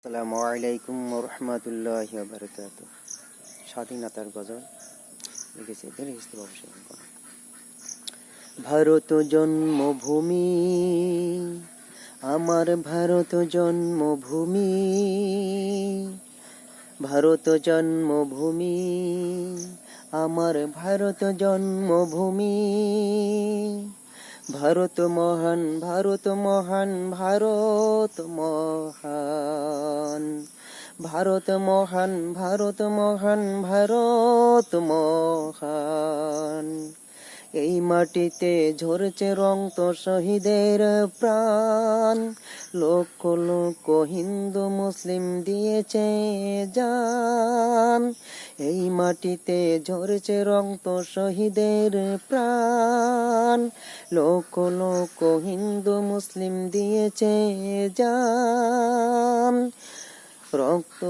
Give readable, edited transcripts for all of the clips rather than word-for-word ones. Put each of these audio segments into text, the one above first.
আসসালামু আলাইকুম রহমতুল্লাহি ওয়া বারাকাতুহু। স্বাধীনতার গজল লিখেছে দেশপ্রেম সেবন করা। ভারত জন্মভূমি, আমার ভারত জন্মভূমি, ভারত জন্মভূমি, আমার ভারত জন্মভূমি। ভারত মহান, ভারত মহান, ভারত মহান, ভারত মহান, ভারত মহান, ভারত মহান। এই মাটিতে ঝরছে রক্ত শহীদের প্রাণ, লক্ষ লক্ষ হিন্দু মুসলিম দিয়েছে জান। এই মাটিতে ঝরছে রক্ত শহীদের প্রাণ, লক্ষ লক্ষ হিন্দু মুসলিম দিয়েছে জান। রক্ত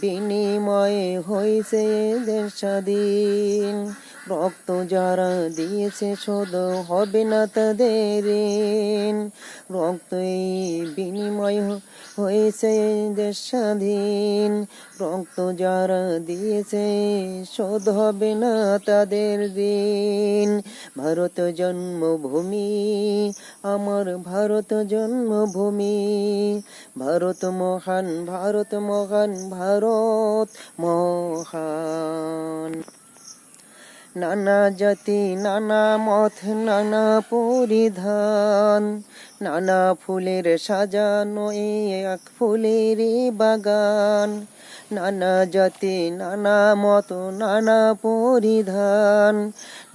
বিনিময়ে হয়েছে দেশ স্বাধীন, রক্ত যারা দিয়েছে শোধ হবে না তাদের ঋণ। রক্ত বিনিময় হয়েছে দেশ স্বাধীন, রক্ত যারা দিয়েছে শোধ হবে না তাদের ঋণ। ভারত জন্মভূমি, আমার ভারত জন্মভূমি, ভারত মহান, ভারত মহান, ভারত মহান। নানা জাতি, নানা মত, নানা পরিধান, নানা ফুলের সাজানো এক ফুলের বাগান। নানা জাতি, নানা মত, নানা পরিধান,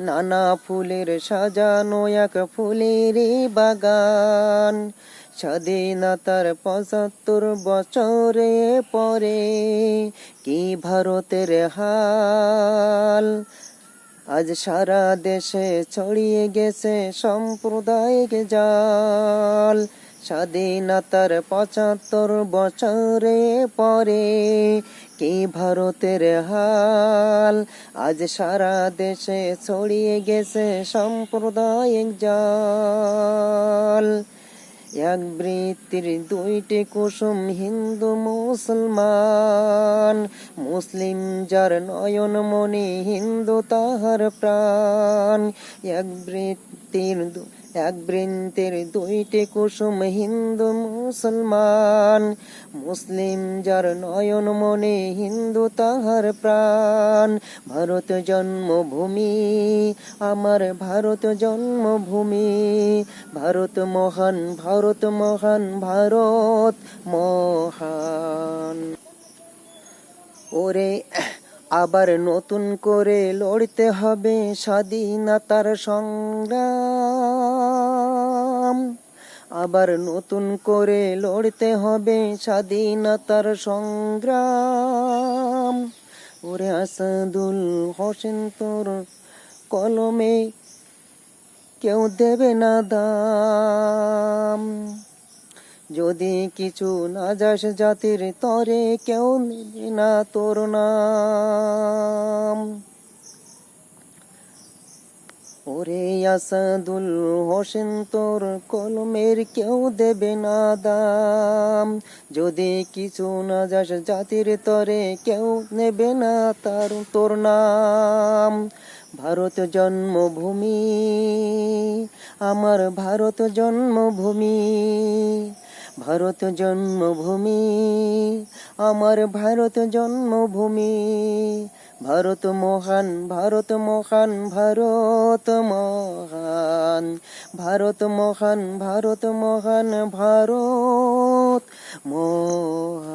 নানা ফুলের সাজানো এক ফুলের বাগান। স্বাধীনতার ৭৫ বছরে পরে কি ভারতের হাল, আজ সারা দেশে ছড়িয়ে গেছে সাম্প্রদায়িক জাল। স্বাধীনতার ৭৫ বছরে পরে কি ভারতের হাল, আজ সারা দেশে ছড়িয়ে গেছে সাম্প্রদায়িক জাল। এক বৃত্তির দুইটি কুসুম হিন্দু মুসলমান, মুসলিম যার নয়ন মনি হিন্দু তাহার প্রাণ। এক বৃন্তের দুইটি কুসুম হিন্দু মুসলমান, মুসলিম যার নয়ন মনে হিন্দু তাহার প্রাণ। ভারত জন্মভূমি, আমার ভারত জন্মভূমি, ভারত মহান, ভারত মহান, ভারত মহান। ওরে আবার নতুন করে লড়তে হবে স্বাধীনতার সংগ্রাম, আবার নতুন করে লড়তে হবে স্বাধীনতার সংগ্রাম। ওরে আসাদুল হোসেন তোর কলমে কেউ দেবে না দাম, যদি কিছু না যাস জাতির তরে কেউ নেবে না তোর নাম। ওরে আসাদুল হোসেন তোর কলমের কেউ দেবে না দাম, যদি কিছু না যাস জাতির তরে কেউ নেবে না তোর নাম। ভারত জন্মভূমি, আমার ভারত জন্মভূমি, ভারত জন্মভূমি, আমার ভারত জন্মভূমি। ভারত মহান, ভারত মহান, ভারত মহান, ভারত মহান, ভারত মহান, ভারত মহান।